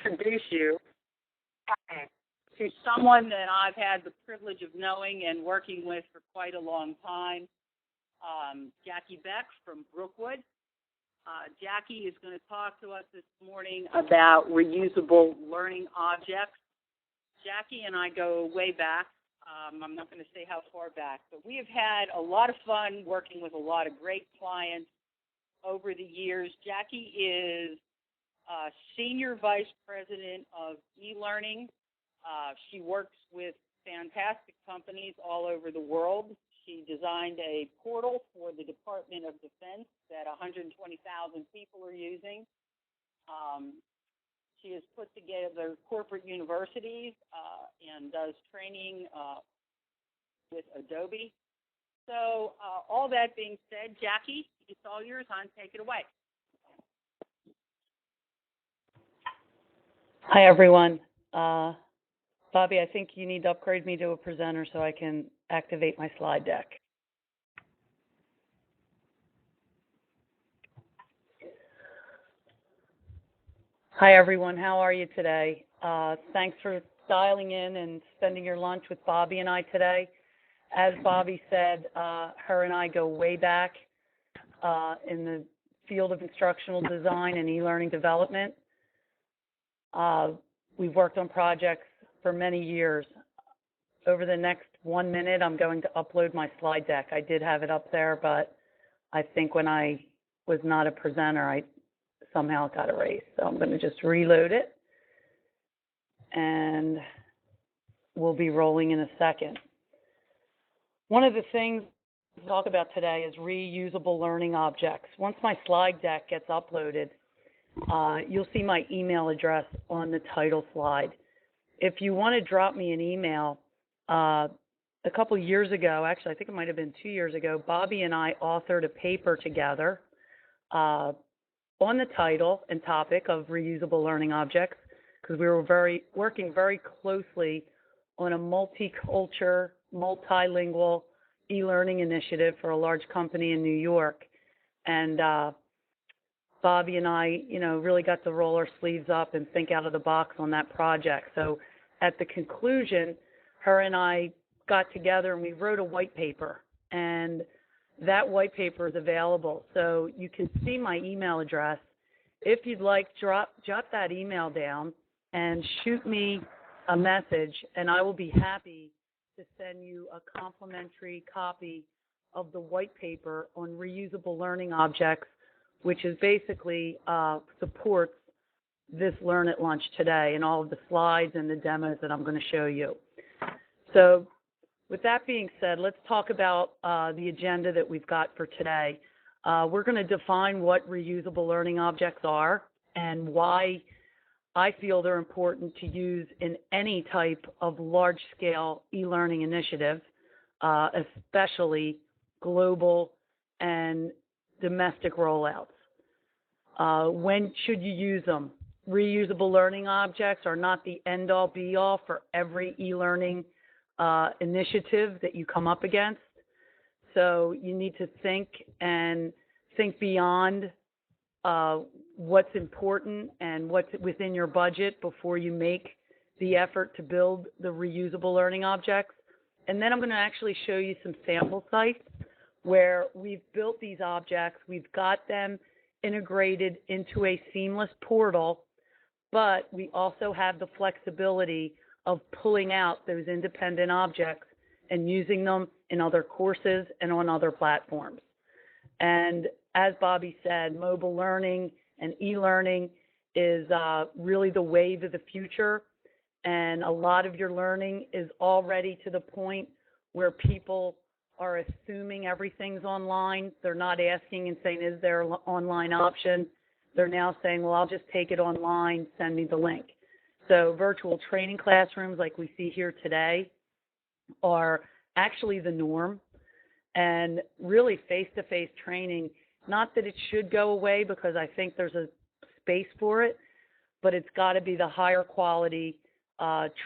introduce you to someone that I've had the privilege of knowing and working with for quite a long time, Jacquie Beck from Brookwood. Jacquie is going to talk to us this morning about reusable learning objects. Jacquie and I go way back. I'm not going to say how far back, but we have had a lot of fun working with a lot of great clients over the years. Jacquie is Senior Vice President of e-learning. She works with fantastic companies all over the world. She designed a portal for the Department of Defense that 120,000 people are using. She has put together corporate universities and does training with Adobe. So all that being said, Jacquie, it's all yours, hon. Take it away. Hi, everyone. Bobby, I think you need to upgrade me to a presenter so I can activate my slide deck. Hi, everyone. How are you today? Thanks for dialing in and spending your lunch with Bobby and I today. As Bobby said, her and I go way back in the field of instructional design and e-learning development. We've worked on projects for many years. Over the next 1 minute, I'm going to upload my slide deck. I did have it up there, but I think when I was not a presenter, I somehow got erased. So I'm going to just reload it, and we'll be rolling in a second. One of the things to talk about today is reusable learning objects. Once my slide deck gets uploaded, you'll see my email address on the title slide. If you want to drop me an email, a couple years ago, actually I think it might have been 2 years ago, Bobby and I authored a paper together on the title and topic of reusable learning objects, because we were working very closely on a multicultural, multilingual e-learning initiative for a large company in New York. And Bobby and I, really got to roll our sleeves up and think out of the box on that project. So at the conclusion, her and I got together and we wrote a white paper. And that white paper is available. So you can see my email address. If you'd like, jot that email down and shoot me a message, and I will be happy to send you a complimentary copy of the white paper on reusable learning objects, which is basically supports this Learn at Lunch today and all of the slides and the demos that I'm going to show you. So with that being said, let's talk about the agenda that we've got for today. We're going to define what reusable learning objects are and why I feel they're important to use in any type of large-scale e-learning initiative, especially global and domestic rollouts. When should you use them? Reusable learning objects are not the end-all, be-all for every e-learning initiative that you come up against. So you need to think beyond what's important and what's within your budget before you make the effort to build the reusable learning objects. And then I'm going to actually show you some sample sites where we've built these objects, we've got them integrated into a seamless portal, but we also have the flexibility of pulling out those independent objects and using them in other courses and on other platforms. And as Bobby said, mobile learning and e-learning is really the wave of the future. And a lot of your learning is already to the point where people are assuming everything's online. They're not asking and saying, is there an online option? They're now saying, well, I'll just take it online, send me the link. So virtual training classrooms like we see here today are actually the norm. And really face-to-face training, not that it should go away because I think there's a space for it, but it's got to be the higher quality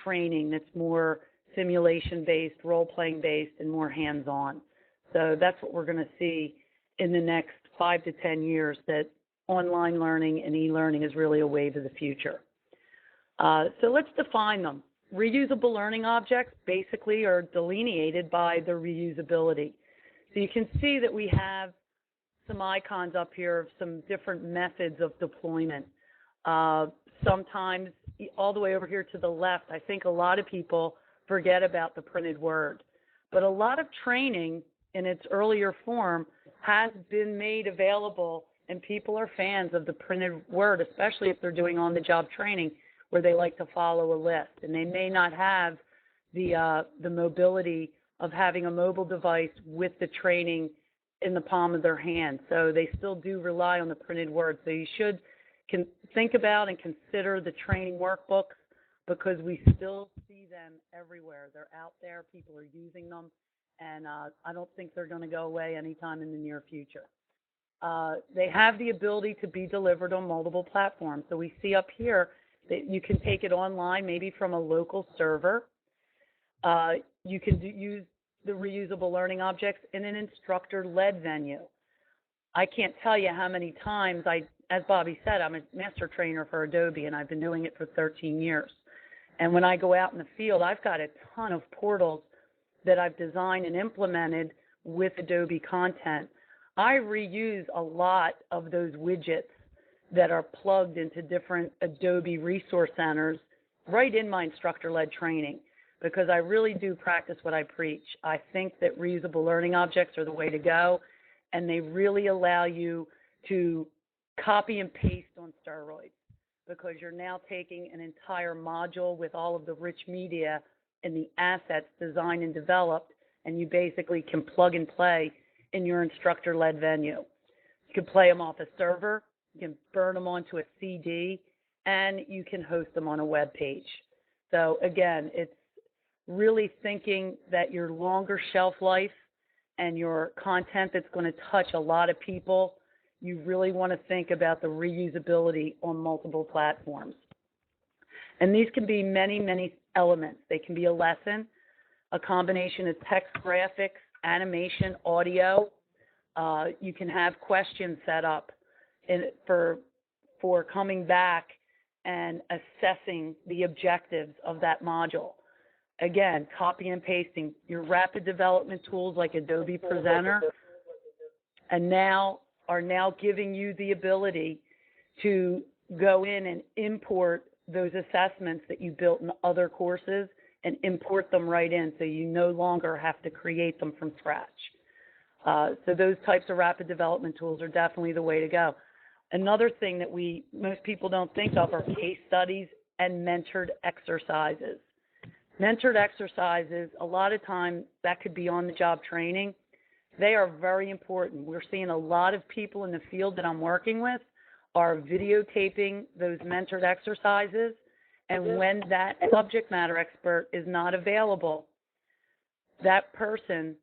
training that's more simulation-based, role-playing based, and more hands-on. So that's what we're going to see in the next 5 to 10 years, that online learning and e-learning is really a wave of the future. So let's define them. Reusable learning objects basically are delineated by their reusability. So you can see that we have some icons up here of some different methods of deployment. Sometimes all the way over here to the left, I think a lot of people forget about the printed word. But a lot of training in its earlier form has been made available, and people are fans of the printed word, especially if they're doing on-the-job training where they like to follow a list. And they may not have the mobility of having a mobile device with the training in the palm of their hand. So they still do rely on the printed word. So you should think about and consider the training workbooks, because we still see them everywhere. They're out there. People are using them. And I don't think they're going to go away anytime in the near future. They have the ability to be delivered on multiple platforms. So we see up here that you can take it online, maybe from a local server. You can use the reusable learning objects in an instructor-led venue. I can't tell you how many times as Bobby said, I'm a master trainer for Adobe, and I've been doing it for 13 years. And when I go out in the field, I've got a ton of portals that I've designed and implemented with Adobe content. I reuse a lot of those widgets that are plugged into different Adobe resource centers right in my instructor-led training, because I really do practice what I preach. I think that reusable learning objects are the way to go, and they really allow you to copy and paste on steroids, because you're now taking an entire module with all of the rich media and the assets designed and developed, and you basically can plug and play in your instructor-led venue. You can play them off a server, you can burn them onto a CD, and you can host them on a web page. So again, it's really thinking that your longer shelf life and your content that's going to touch a lot of people, you really want to think about the reusability on multiple platforms. And these can be many, many elements. They can be a lesson, a combination of text, graphics, animation, audio. You can have questions set up for coming back and assessing the objectives of that module. Again, copy and pasting your rapid development tools like Adobe Presenter, and are now giving you the ability to go in and import those assessments that you built in other courses and import them right in, so you no longer have to create them from scratch. So those types of rapid development tools are definitely the way to go. Another thing that most people don't think of are case studies and mentored exercises. Mentored exercises, a lot of times that could be on-the-job training. They are very important. We're seeing a lot of people in the field that I'm working with are videotaping those mentored exercises, and when that subject matter expert is not available, that person,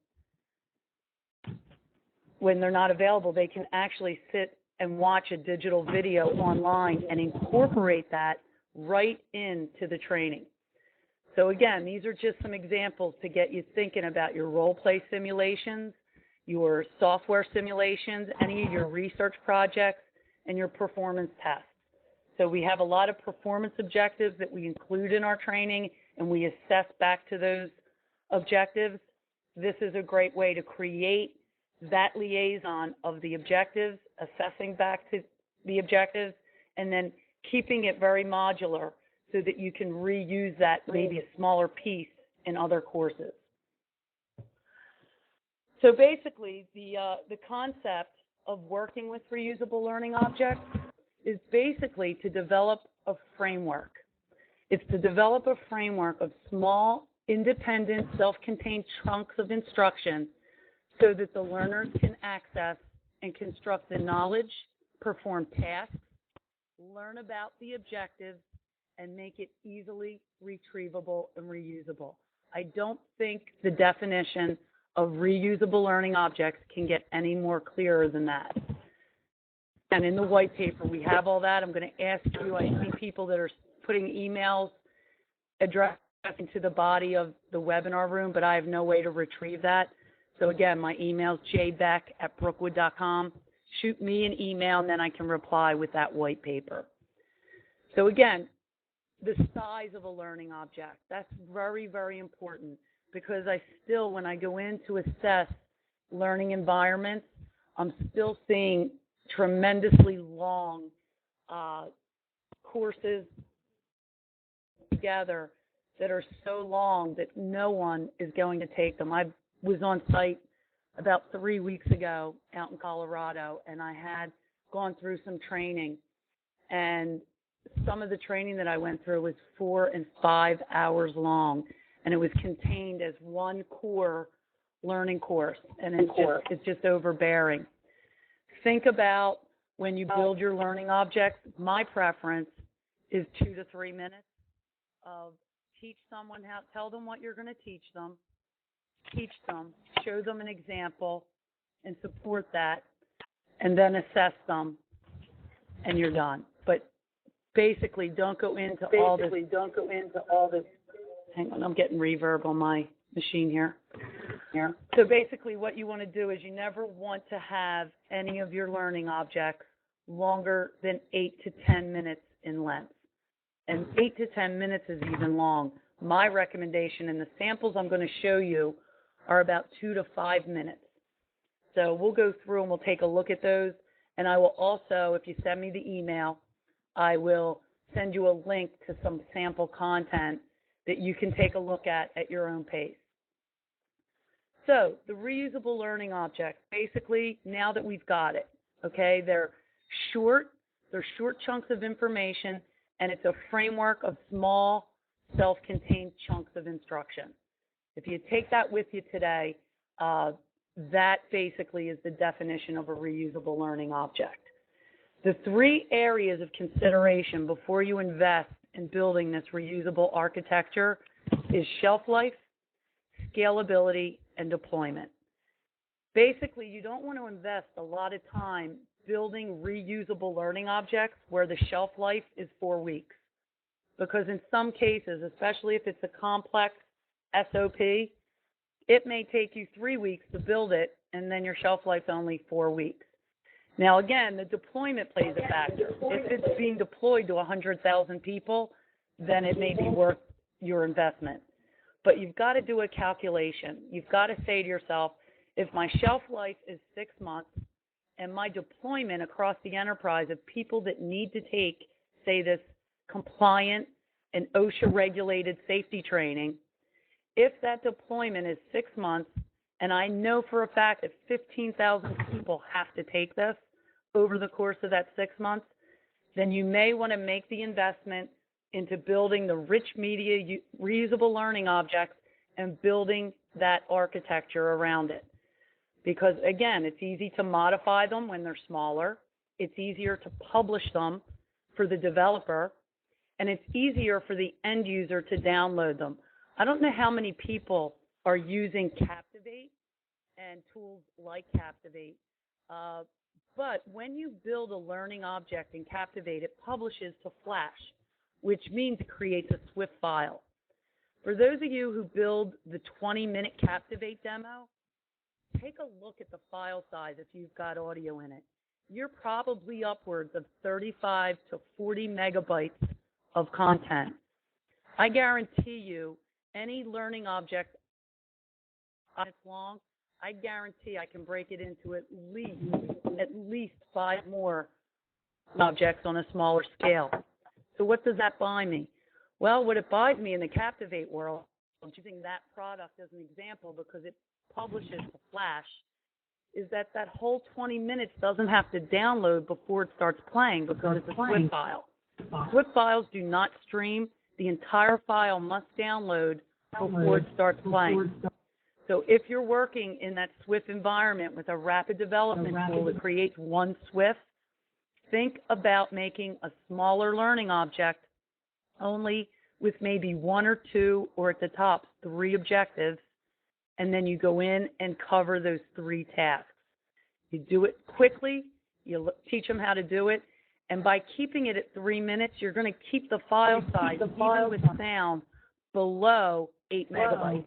when they're not available, they can actually sit and watch a digital video online and incorporate that right into the training. So again, these are just some examples to get you thinking about your role play simulations, your software simulations, any of your research projects, and your performance tests. So we have a lot of performance objectives that we include in our training, and we assess back to those objectives. This is a great way to create that liaison of the objectives, assessing back to the objectives, and then keeping it very modular so that you can reuse that, maybe a smaller piece, in other courses. So basically, the concept of working with reusable learning objects is basically to develop a framework. It's to develop a framework of small, independent, self-contained chunks of instruction so that the learners can access and construct the knowledge, perform tasks, learn about the objectives, and make it easily retrievable and reusable. I don't think the definition of reusable learning objects can get any more clearer than that. And in the white paper, we have all that. I'm going to ask you, I see people that are putting emails addressed into the body of the webinar room, but I have no way to retrieve that. So again, my email is jbeck@brookwood.com. Shoot me an email, and then I can reply with that white paper. So again, the size of a learning object. That's very, very important because when I go in to assess learning environments, I'm still seeing tremendously long courses together that are so long that no one is going to take them. I was on site about 3 weeks ago out in Colorado, and I had gone through some training, and some of the training that I went through was 4 and 5 hours long, and it was contained as one core learning course, and it's just overbearing. Think about when you build your learning objects. My preference is 2 to 3 minutes of teach someone how, tell them what you're going to teach them, show them an example, and support that, and then assess them, and you're done. But basically, don't go into all this. Hang on, I'm getting reverb on my machine here. So basically, what you want to do is you never want to have any of your learning objects longer than 8 to 10 minutes in length. And 8 to 10 minutes is even long. My recommendation, and the samples I'm going to show you, are about 2 to 5 minutes. So we'll go through and we'll take a look at those. And I will also, if you send me the email, I will send you a link to some sample content that you can take a look at your own pace. So the reusable learning object, basically, now that we've got it, okay, they're short chunks of information, and it's a framework of small, self-contained chunks of instruction. If you take that with you today, that basically is the definition of a reusable learning object. The 3 areas of consideration before you invest in building this reusable architecture is shelf life, scalability, and deployment. Basically, you don't want to invest a lot of time building reusable learning objects where the shelf life is 4 weeks. Because in some cases, especially if it's a complex SOP, it may take you 3 weeks to build it, and then your shelf life's only 4 weeks. Now, again, the deployment plays a factor. If it's being deployed to 100,000 people, then it may be worth your investment. But you've got to do a calculation. You've got to say to yourself, if my shelf life is 6 months and my deployment across the enterprise of people that need to take, say, this compliant and OSHA-regulated safety training, if that deployment is 6 months, and I know for a fact that 15,000 people have to take this over the course of that 6 months, then you may want to make the investment into building the rich media reusable learning objects and building that architecture around it. Because, again, it's easy to modify them when they're smaller. It's easier to publish them for the developer, and it's easier for the end user to download them. I don't know how many people are using Captivate and tools like Captivate, but when you build a learning object in Captivate, it publishes to Flash, which means it creates a Swift file. For those of you who build the 20-minute Captivate demo, take a look at the file size if you've got audio in it. You're probably upwards of 35 to 40 megabytes of content. I guarantee you, any learning object that's long, I guarantee I can break it into at least 5 more objects on a smaller scale. So what does that buy me? Well, what it buys me in the Captivate world, I'm using that product as an example because it publishes to Flash, is that whole 20 minutes doesn't have to download before it starts playing because it's a Swift file. Swift files do not stream. The entire file must download before it starts playing. So if you're working in that Swift environment with a rapid development tool that creates one Swift, think about making a smaller learning object only with maybe 1 or 2 or at the top 3 objectives, and then you go in and cover those 3 tasks. You do it quickly, you teach them how to do it, and by keeping it at 3 minutes, you're going to keep the file size, even with sound, below 8 megabytes.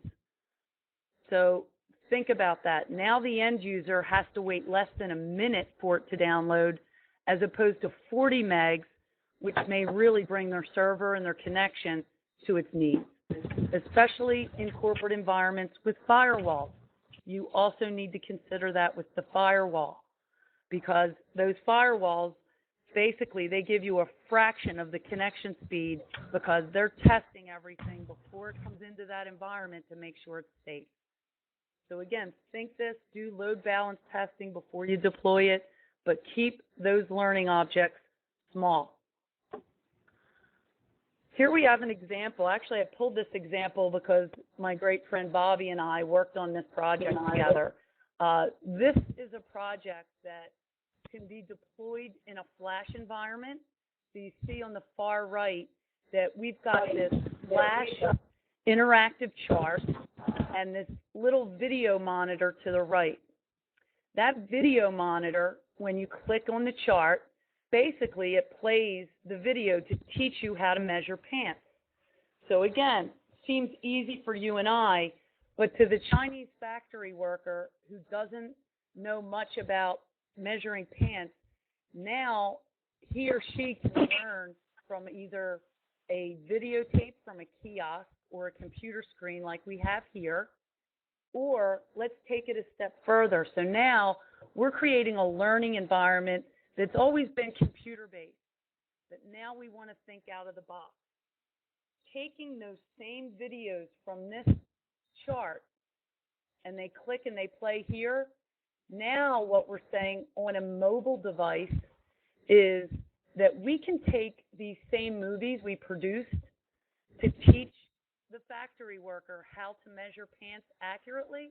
So think about that. Now the end user has to wait less than a minute for it to download, as opposed to 40 megs which may really bring their server and their connection to its needs, especially in corporate environments with firewalls. You also need to consider that with the firewall, because those firewalls, basically, they give you a fraction of the connection speed because they're testing everything before it comes into that environment to make sure it's safe. So again, think this, do load balance testing before you deploy it, but keep those learning objects small. Here we have an example. Actually, I pulled this example because my great friend Bobby and I worked on this project together. This is a project that can be deployed in a Flash environment. So you see on the far right that we've got this Flash interactive chart and this little video monitor to the right. That video monitor, when you click on the chart, basically it plays the video to teach you how to measure pants. So again, seems easy for you and I, but to the Chinese factory worker who doesn't know much about measuring pants, now he or she can learn from either a videotape from a kiosk or a computer screen like we have here, or let's take it a step further. So now we're creating a learning environment that's always been computer-based, but now we want to think out of the box. Taking those same videos from this chart, and they click and they play here, now what we're saying on a mobile device is that we can take these same movies we produced to teach the factory worker how to measure pants accurately.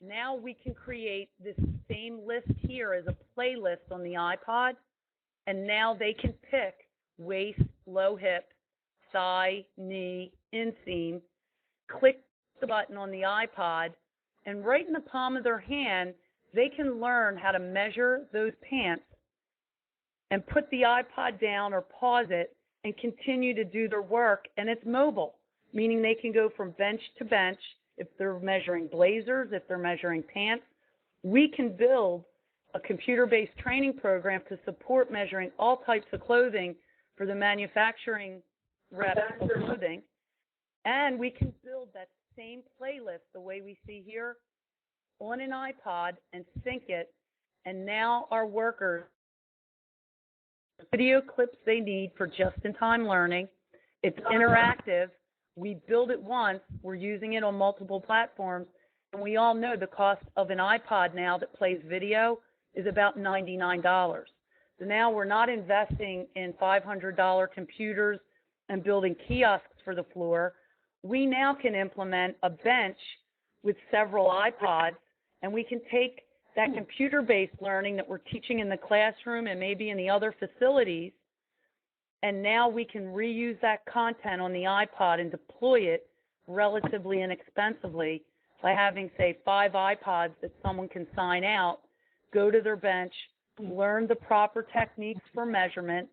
Now we can create this same list here as a playlist on the iPod, and now they can pick waist, low hip, thigh, knee, inseam, click the button on the iPod, and right in the palm of their hand, they can learn how to measure those pants and put the iPod down or pause it and continue to do their work, and it's mobile, meaning they can go from bench to bench. If they're measuring blazers, if they're measuring pants, we can build a computer-based training program to support measuring all types of clothing for the manufacturing reps of clothing, and we can build that same playlist the way we see here on an iPod and sync it, and now our workers video clips they need for just-in-time learning. It's interactive. We build it once. We're using it on multiple platforms. And we all know the cost of an iPod now that plays video is about $99. So now we're not investing in $500 computers and building kiosks for the floor. We now can implement a bench with several iPods, and we can take that computer-based learning that we're teaching in the classroom and maybe in the other facilities, and now we can reuse that content on the iPod and deploy it relatively inexpensively by having, say, 5 iPods that someone can sign out, go to their bench, learn the proper techniques for measurement,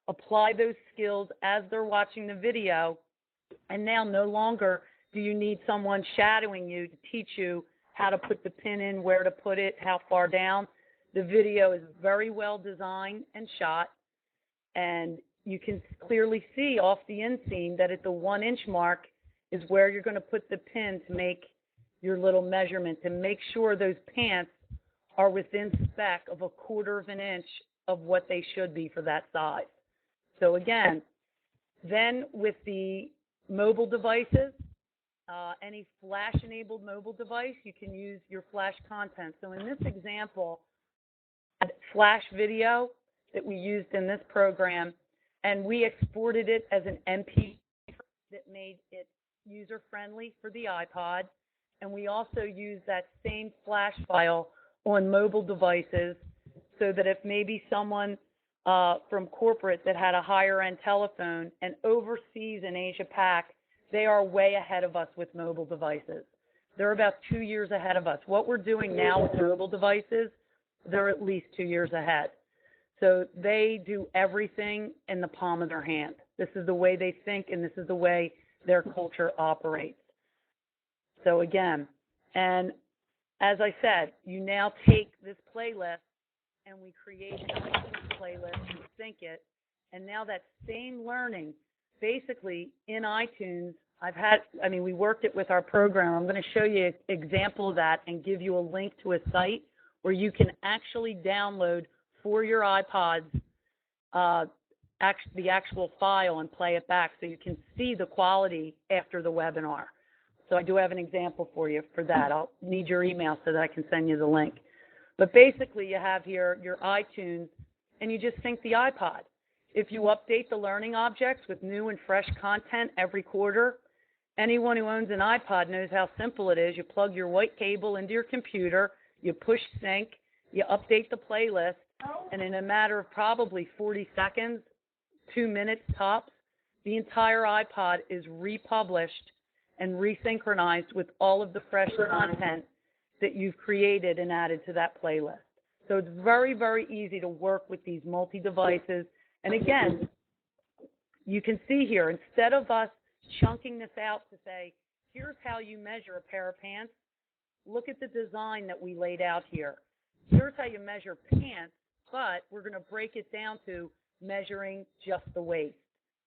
apply those skills as they're watching the video, and now no longer do you need someone shadowing you to teach you how to put the pin in, where to put it, how far down. The video is very well designed and shot, and you can clearly see off the inseam that at the 1-inch mark is where you're going to put the pin to make your little measurement, to make sure those pants are within spec of 1/4 of an inch of what they should be for that size. So again, then with the mobile devices, any Flash-enabled mobile device, you can use your Flash content. So in this example, Flash video that we used in this program, and we exported it as an MP that made it user-friendly for the iPod, and we also used that same Flash file on mobile devices so that if maybe someone from corporate that had a higher-end telephone and overseas in Asia-Pac, they are way ahead of us with mobile devices. They're about 2 years ahead of us. What we're doing now with mobile devices, they're at least 2 years ahead. So they do everything in the palm of their hand. This is the way they think, and this is the way their culture operates. So again, and as I said, you now take this playlist and we create an iTunes playlist and sync it, And now that same learning, basically in iTunes, we worked it with our program. I'm going to show you an example of that and give you a link to a site where you can actually download for your iPods the actual file and play it back so you can see the quality after the webinar. So I do have an example for you for that. I'll need your email so that I can send you the link. But basically you have here your iTunes and you just sync the iPod. If you update the learning objects with new and fresh content every quarter, anyone who owns an iPod knows how simple it is. You plug your white cable into your computer, you push sync, you update the playlist, and in a matter of probably 40 seconds, 2 minutes tops, the entire iPod is republished and resynchronized with all of the fresh content that you've created and added to that playlist. So it's very, very easy to work with these multi-devices. And again, you can see here, instead of us chunking this out to say, here's how you measure a pair of pants, look at the design that we laid out here. Here's how you measure pants, but we're going to break it down to measuring just the waist,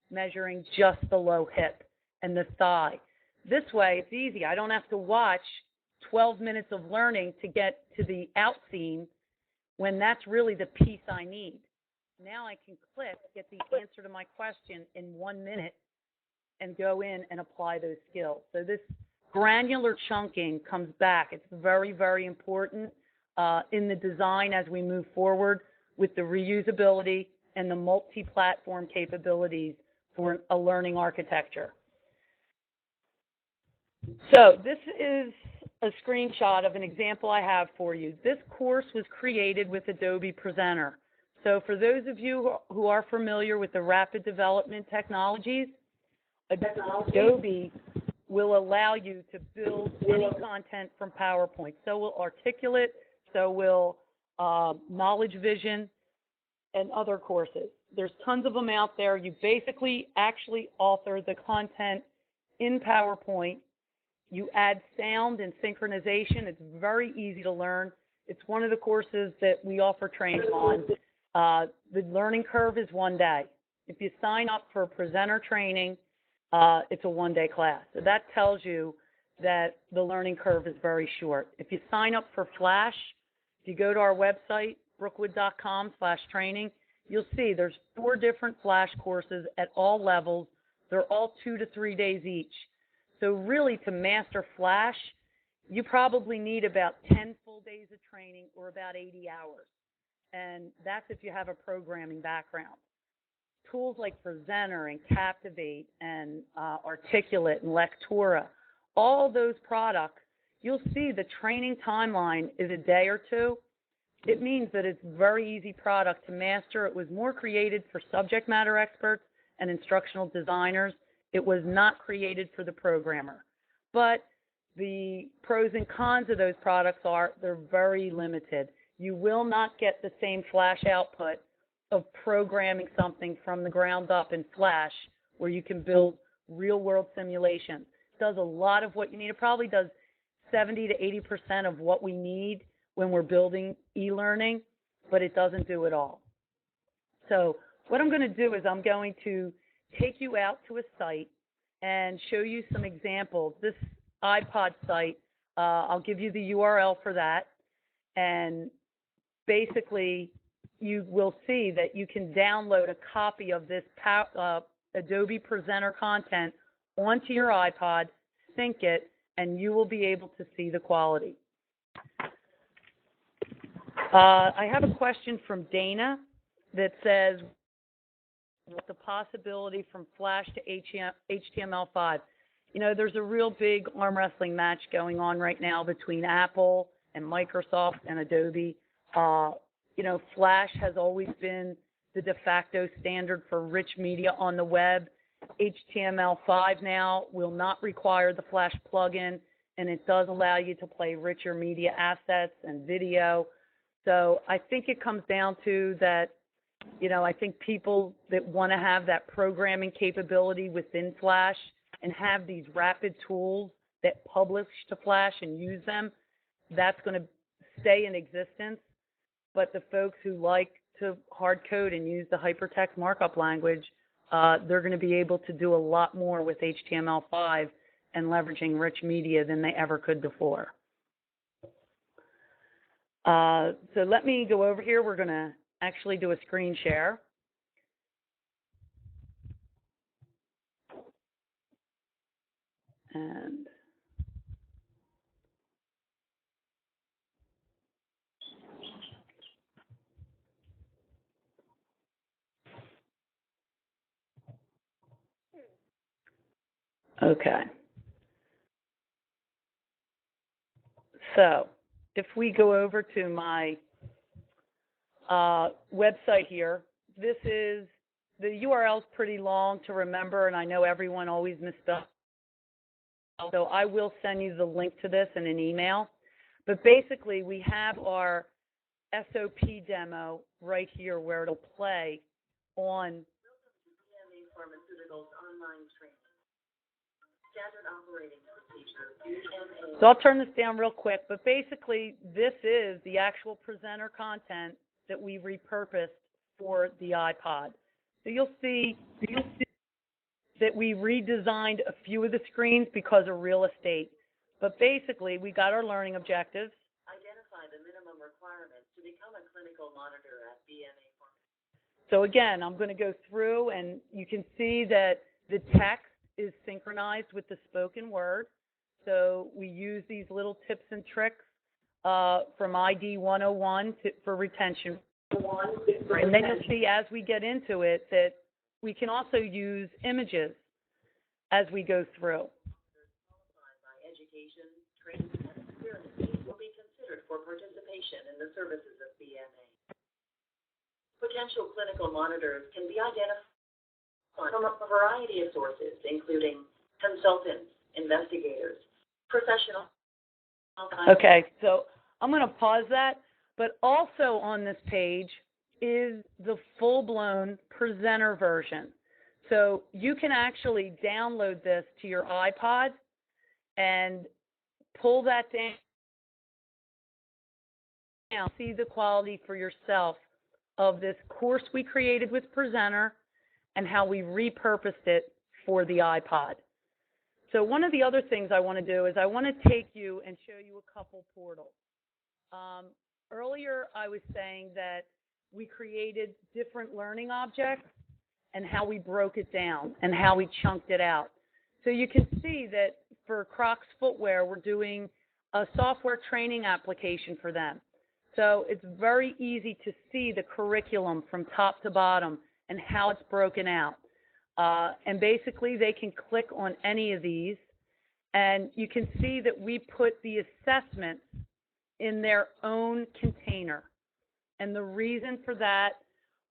measuring just the low hip and the thigh. This way, it's easy. I don't have to watch 12 minutes of learning to get to the out scene when that's really the piece I need. Now I can click, get the answer to my question in 1 minute, and go in and apply those skills. So this granular chunking comes back. It's very, very important in the design as we move forward with the reusability and the multi-platform capabilities for a learning architecture. So this is a screenshot of an example I have for you. This course was created with Adobe Presenter. So for those of you who are familiar with the rapid development technologies, Adobe will allow you to build any content from PowerPoint. So will Articulate, so will Knowledge Vision, and other courses. There's tons of them out there. You basically actually author the content in PowerPoint. You add sound and synchronization. It's very easy to learn. It's one of the courses that we offer training on. The learning curve is 1 day. If you sign up for presenter training, it's a 1-day class. So that tells you that the learning curve is very short. If you sign up for Flash, if you go to our website, brookwood.com/training, you'll see there's 4 different Flash courses at all levels. They're all 2 to 3 days each. So really, to master Flash, you probably need about 10 full days of training or about 80 hours. And that's if you have a programming background. Tools like Presenter and Captivate and Articulate and Lectura, all those products, you'll see the training timeline is a day or 2. It means that it's a very easy product to master. It was more created for subject matter experts and instructional designers. It was not created for the programmer. But the pros and cons of those products are they're very limited. You will not get the same Flash output of programming something from the ground up in Flash where you can build real-world simulations. It does a lot of what you need. It probably does 70 to 80% of what we need when we're building e-learning, but it doesn't do it all. So what I'm going to do is I'm going to take you out to a site and show you some examples. This iPod site, I'll give you the URL for that, and basically you will see that you can download a copy of this Adobe Presenter content onto your iPod, sync it, and you will be able to see the quality. I have a question from Dana that says, what's the possibility from Flash to HTML5? You know, there's a real big arm wrestling match going on right now between Apple and Microsoft and Adobe. You know, Flash has always been the de facto standard for rich media on the web. HTML5 now will not require the Flash plugin, and it does allow you to play richer media assets and video. So I think it comes down to that, you know, I think people that want to have that programming capability within Flash and have these rapid tools that publish to Flash and use them, that's going to stay in existence. But the folks who like to hard code and use the hypertext markup language, they're going to be able to do a lot more with HTML5 and leveraging rich media than they ever could before. So let me go over here. We're going to actually do a screen share. And okay. So if we go over to my website here, this is, the URL is pretty long to remember, and I know everyone always misspells. So I will send you the link to this in an email. But basically, we have our SOP demo right here where it'll play on Pharmaceuticals online training. Standard operating procedure. So I'll turn this down real quick, but basically this is the actual presenter content that we repurposed for the iPod. So you'll see that we redesigned a few of the screens because of real estate. But basically, we got our learning objectives. Identify the minimum requirements to become a clinical monitor at BMA. So again, I'm going to go through, and you can see that the text is synchronized with the spoken word. So we use these little tips and tricks from ID 101 for retention. And then you'll see as we get into it that we can also use images as we go through. Education, training, and experience will be considered for participation in the services of BMA. Potential clinical monitors can be identified from a variety of sources, including consultants, investigators, professionals. Okay, so I'm going to pause that, but also on this page is the full-blown presenter version. So you can actually download this to your iPod and pull that down, see the quality for yourself of this course we created with Presenter and how we repurposed it for the iPod. So one of the other things I want to do is I want to take you and show you a couple portals. Earlier I was saying that we created different learning objects and how we broke it down and how we chunked it out. So you can see that for Crocs footwear, we're doing a software training application for them. So it's very easy to see the curriculum from top to bottom and how it's broken out. And basically, they can click on any of these, and you can see that we put the assessments in their own container. And the reason for that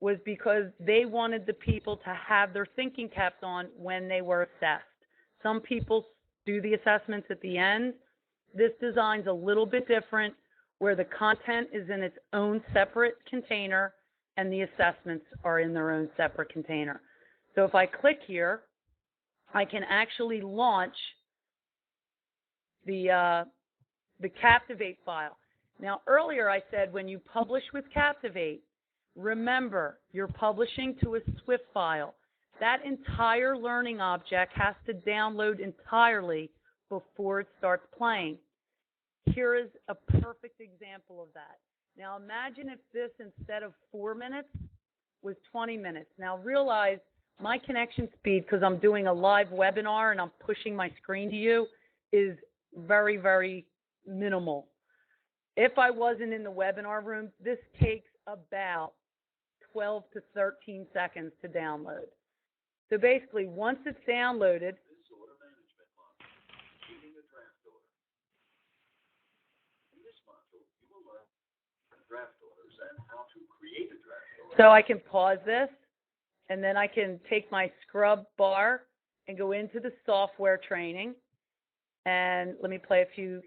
was because they wanted the people to have their thinking caps on when they were assessed. Some people do the assessments at the end. This design's a little bit different, where the content is in its own separate container and the assessments are in their own separate container. So if I click here, I can actually launch the Captivate file. Now, earlier I said when you publish with Captivate, remember, you're publishing to a Swift file. That entire learning object has to download entirely before it starts playing. Here is a perfect example of that. Now imagine if this, instead of 4 minutes, was 20 minutes. Now realize my connection speed, because I'm doing a live webinar and I'm pushing my screen to you, is very, very minimal. If I wasn't in the webinar room, this takes about 12 to 13 seconds to download. So basically, once it's downloaded, so I can pause this, and then I can take my scrub bar and go into the software training. And let me play a few.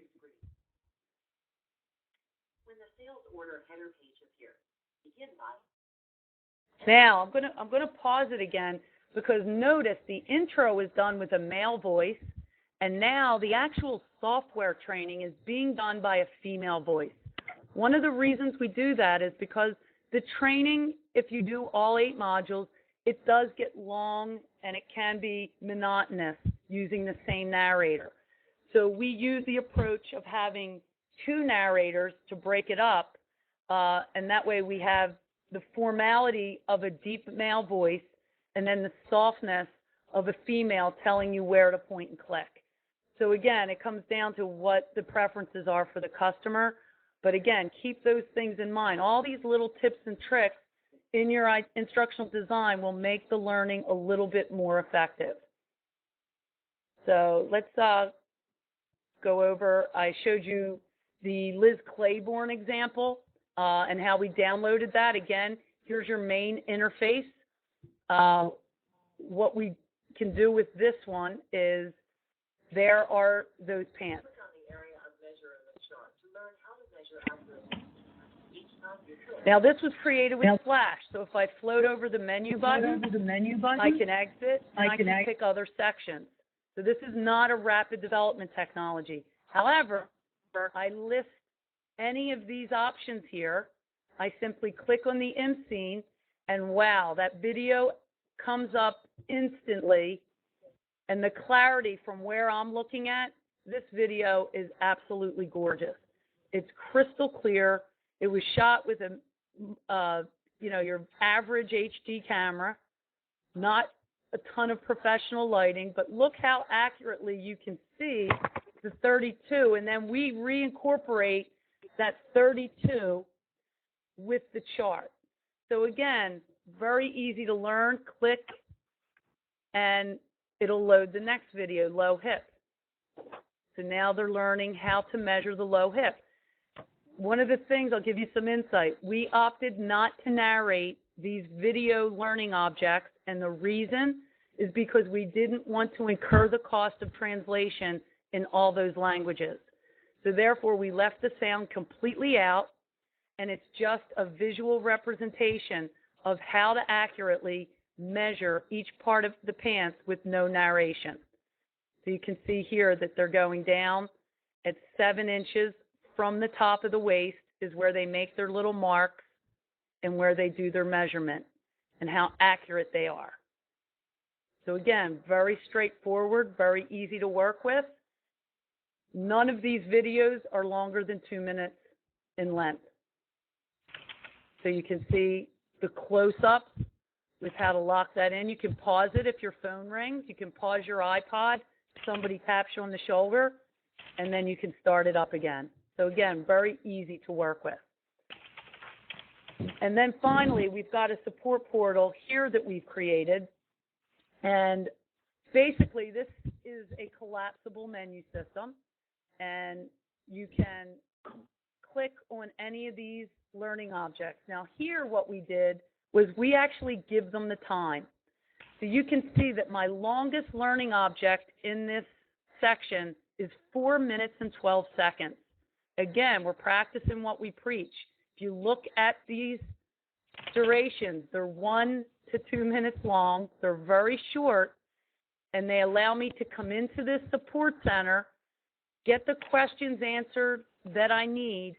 When the sales order header page appears, begin by. Now I'm gonna pause it again, because notice the intro is done with a male voice, and now the actual software training is being done by a female voice. One of the reasons we do that is because The training, if you do all 8 modules, it does get long and it can be monotonous using the same narrator. So we use the approach of having 2 narrators to break it up, and that way we have the formality of a deep male voice and then the softness of a female telling you where to point and click. So again, it comes down to what the preferences are for the customer. But again, keep those things in mind. All these little tips and tricks in your instructional design will make the learning a little bit more effective. So let's go over, I showed you the Liz Claiborne example and how we downloaded that. Again, here's your main interface. What we can do with this one is there are those pants. Now this was created with Flash, so if I float over the menu button, I can exit and I can pick other sections. So this is not a rapid development technology. However, I list any of these options here. I simply click on the scene, and wow, that video comes up instantly, and the clarity from where I'm looking at, this video is absolutely gorgeous. It's crystal clear. It was shot with a, your average HD camera, not a ton of professional lighting, but look how accurately you can see the 32, and then we reincorporate that 32 with the chart. So again, very easy to learn. Click, and it'll load the next video, low hip. So now they're learning how to measure the low hip. One of the things, I'll give you some insight, we opted not to narrate these video learning objects, and the reason is because we didn't want to incur the cost of translation in all those languages. So therefore, we left the sound completely out, and it's just a visual representation of how to accurately measure each part of the pants with no narration. So you can see here that they're going down at 7 inches from the top of the waist is where they make their little marks and where they do their measurement and how accurate they are. So again, very straightforward, very easy to work with. None of these videos are longer than 2 minutes in length. So you can see the close-up with how to lock that in. You can pause it if your phone rings. You can pause your iPod if somebody taps you on the shoulder, and then you can start it up again. So again, very easy to work with. And then finally, we've got a support portal here that we've created. And basically, this is a collapsible menu system. And you can click on any of these learning objects. Now here what we did was we actually give them the time. So you can see that my longest learning object in this section is 4 minutes and 12 seconds. Again, we're practicing what we preach. If you look at these durations, they're 1 to 2 minutes long. They're very short, and they allow me to come into this support center, get the questions answered that I need,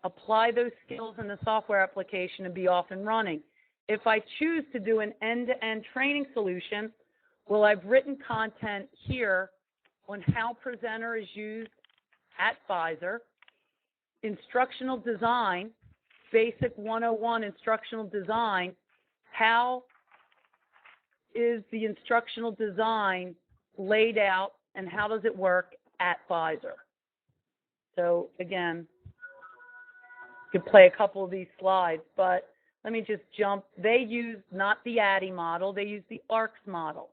apply those skills in the software application, and be off and running. If I choose to do an end-to-end training solution, well, I've written content here on how Presenter is used at Pfizer, instructional design, basic 101 instructional design, how is the instructional design laid out and how does it work at Pfizer. So again, you could play a couple of these slides, but let me just jump. They use not the ADDIE model, they use the ARCS model.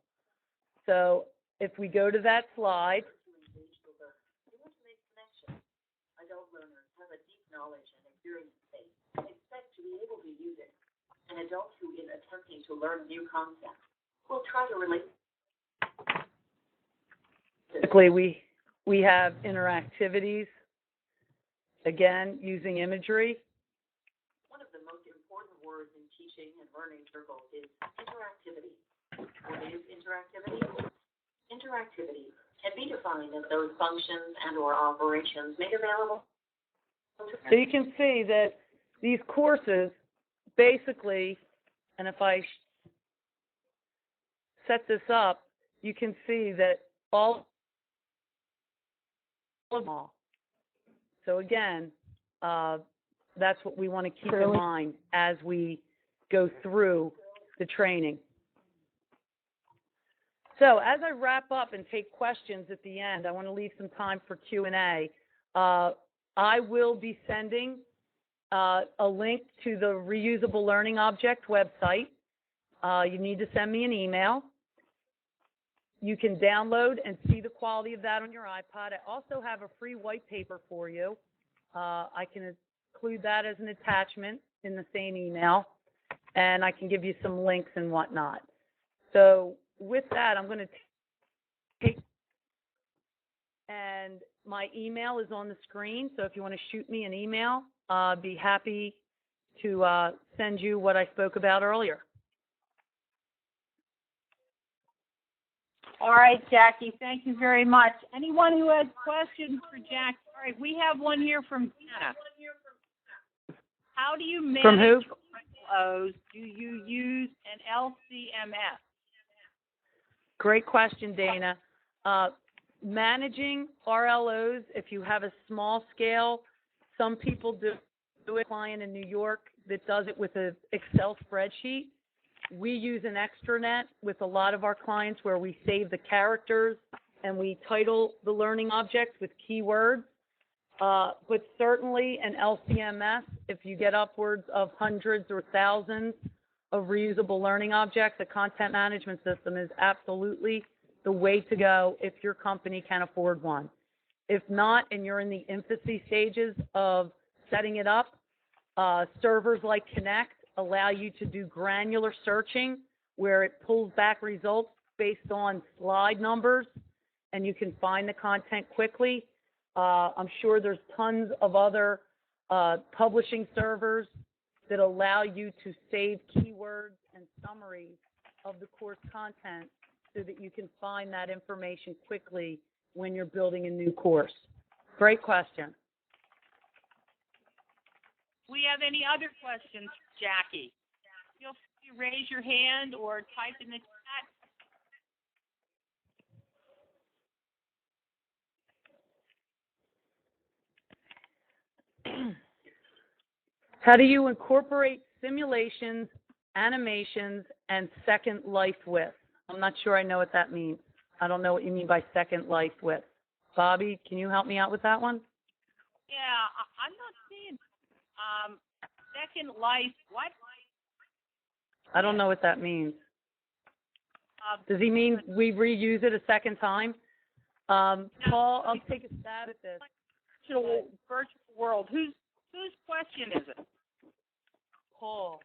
So if we go to that slide, adult learners have a deep knowledge and experience base and expect to be able to use it. An adult who is attempting to learn new concepts will try to relate. Typically, we have interactivities, again, using imagery. One of the most important words in teaching and learning circles is interactivity. What is interactivity? Interactivity can be defined as those functions and or operations made available. So you can see that these courses basically, and if I set this up, you can see that all of them. So again, that's what we want to keep in mind as we go through the training. So as I wrap up and take questions at the end, I want to leave some time for Q&A. I will be sending a link to the Reusable Learning Object website. You need to send me an email. You can download and see the quality of that on your iPod. I also have a free white paper for you. I can include that as an attachment in the same email, and I can give you some links and whatnot. So with that, I'm going to take, and my email is on the screen, so if you want to shoot me an email, I'd be happy to send you what I spoke about earlier. All right, Jackie, thank you very much. Anyone who has questions for Jackie? All right, we have one here from Dana. How do you manage From who? RLOs? Do you use an LCMS? Great question, Dana. Managing RLOs, if you have a small scale, some people do it. A client in New York that does it with an Excel spreadsheet. We use an extranet with a lot of our clients where we save the characters and we title the learning objects with keywords. But certainly an LCMS, if you get upwards of hundreds or thousands of reusable learning objects, a content management system is absolutely the way to go if your company can afford one. If not, and you're in the infancy stages of setting it up, servers like Connect allow you to do granular searching where it pulls back results based on slide numbers, and you can find the content quickly. I'm sure there's tons of other publishing servers that allow you to save keywords and summaries of the course content so that you can find that information quickly when you're building a new course. Great question. We have any other questions, Jackie? Feel free to raise your hand or type in the chat. How do you incorporate simulations, animations, and second life with? I'm not sure I know what that means. I don't know what you mean by second life with. Bobby, can you help me out with that one? Yeah, I'm not seeing second life. What? I don't know what that means. Does he mean we reuse it a second time? Paul, I'll take a stab at this. Virtual world. Whose question is it? Paul.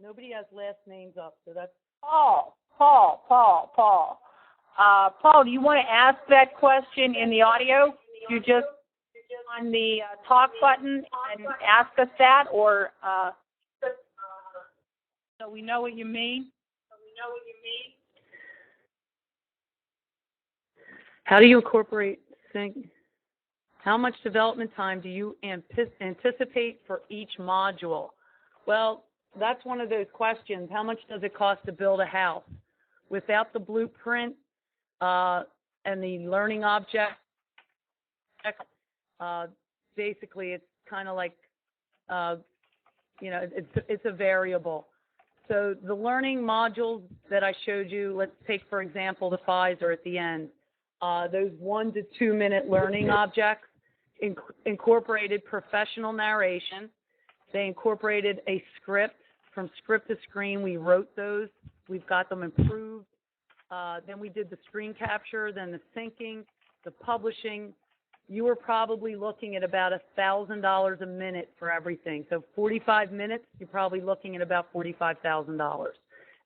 Nobody has last names up, so that's Paul. Paul, do you want to ask that question in the audio? You just on the talk button and ask us that, or so we know what you mean? How do you incorporate sync? How much development time do you anticipate for each module? Well, that's one of those questions. How much does it cost to build a house? Without the blueprint and the learning object, basically it's kind of like, it's a variable. So the learning modules that I showed you, let's take, for example, the FIs are at the end. Those 1 to 2 minute learning objects incorporated professional narration. They incorporated a script. From script to screen, we wrote those. We've got them improved. Then we did the screen capture, then the syncing, the publishing. You were probably looking at about $1,000 a minute for everything. So 45 minutes, you're probably looking at about $45,000.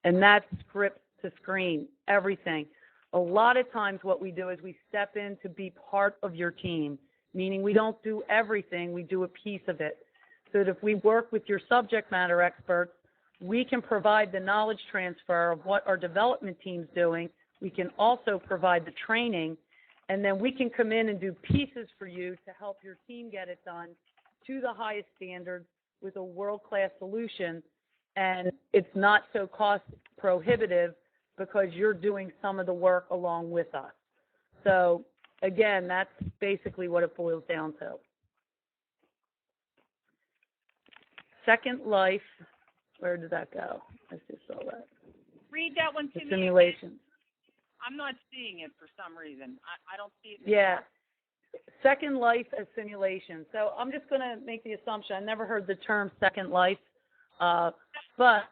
And that's script to screen, everything. A lot of times what we do is we step in to be part of your team, meaning we don't do everything, we do a piece of it. So that if we work with your subject matter experts, we can provide the knowledge transfer of what our development team's doing. We can also provide the training, and then we can come in and do pieces for you to help your team get it done to the highest standards with a world-class solution and it's not so cost prohibitive because you're doing some of the work along with us. So again, that's basically what it boils down to. Second Life, where did that go? I just saw that. Read that one to The me. simulations. I'm not seeing it for some reason. I don't see it. Yeah. Second Life as simulation. So I'm just going to make the assumption. I never heard the term Second Life, but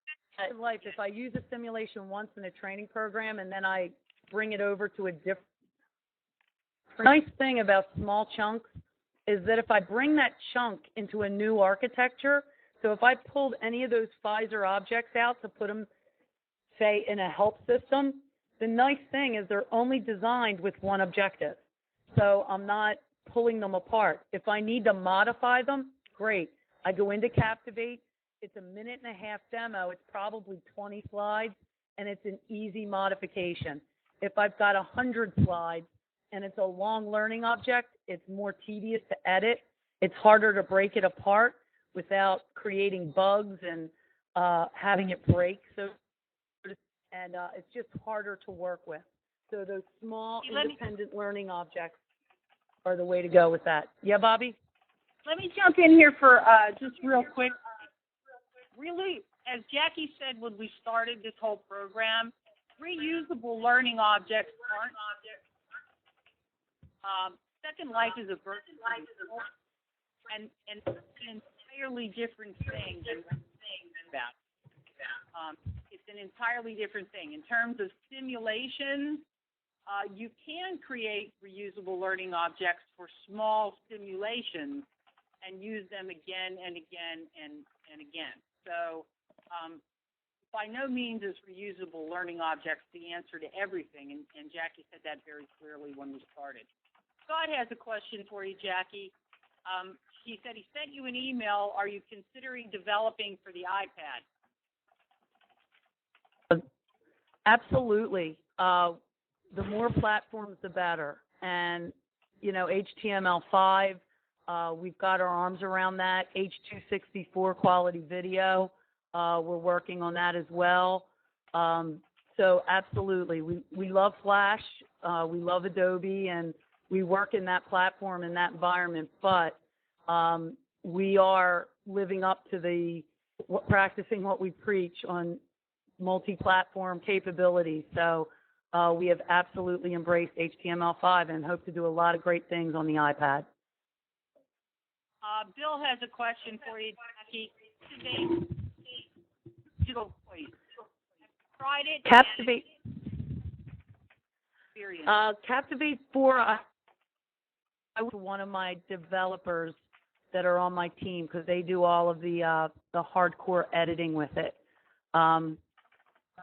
Second Life, if I use a simulation once in a training program and then I bring it over to a different. The nice thing about small chunks is that if I bring that chunk into a new architecture, so if I pulled any of those Pfizer objects out to put them, say, in a help system, the nice thing is they're only designed with one objective. So I'm not pulling them apart. If I need to modify them, great. I go into Captivate. It's a 1.5-minute demo. It's probably 20 slides, and it's an easy modification. If I've got 100 slides and it's a long learning object, it's more tedious to edit. It's harder to break it apart without creating bugs and having it break. And it's just harder to work with. So those small independent learning objects are the way to go with that. Yeah, Bobby? Let me jump in here for just real quick. Really, as Jackie said when we started this whole program, reusable learning objects aren't. Second Life is a virtual and an entirely different thing than that. It's an entirely different thing. In terms of simulations, you can create reusable learning objects for small simulations and use them again and again and again. So by no means is reusable learning objects the answer to everything, and Jackie said that very clearly when we started. Scott has a question for you, Jackie. He said he sent you an email. Are you considering developing for the iPad? Absolutely. The more platforms, the better. And, you know, HTML5, we've got our arms around that. H.264 quality video, we're working on that as well. So absolutely. We love Flash. We love Adobe, and we work in that platform, in that environment. But we are living up to practicing what we preach on multi-platform capabilities. So we have absolutely embraced HTML5 and hope to do a lot of great things on the iPad. Bill has a question for you, Jackie. Digital voice. Tried it. Captivate. Captivate 4. I was one of my developers that are on my team because they do all of the hardcore editing with it.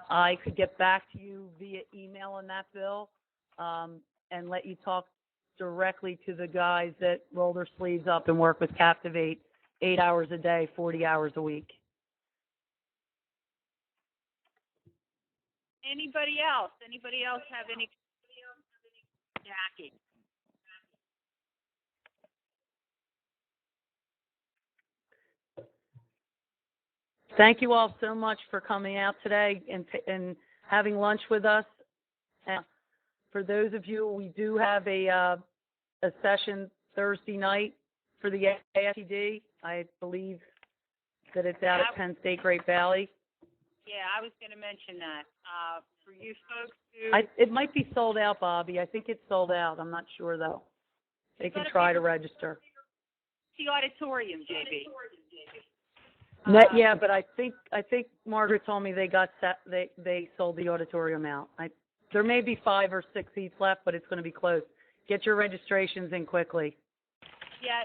I could get back to you via email on that, Bill, and let you talk directly to the guys that roll their sleeves up and work with Captivate 8 hours a day, 40 hours a week. Anybody else? Anybody else have any? Jackie. Thank you all so much for coming out today and having lunch with us. And for those of you, we do have a session Thursday night for the ASTD. I believe that it's out at Penn State Great Valley. Yeah, I was going to mention that. For you folks who... It might be sold out, Bobby. I think it's sold out. I'm not sure, though. They can try to register. The auditorium, JB. Yeah, but I think Margaret told me they sold the auditorium out. There may be 5 or 6 seats left, but it's going to be close. Get your registrations in quickly. Yeah,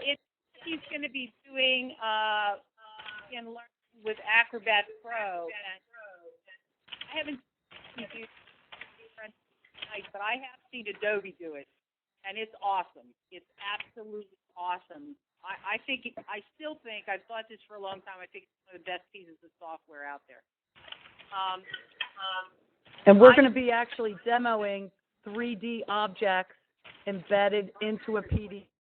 he's going to be doing and learning with Acrobat Pro. And I haven't seen it, but I have seen Adobe do it, and it's awesome. It's absolutely awesome. I still think, I've thought this for a long time, I think it's one of the best pieces of software out there. And we're going to be actually demoing 3D objects embedded into a PDF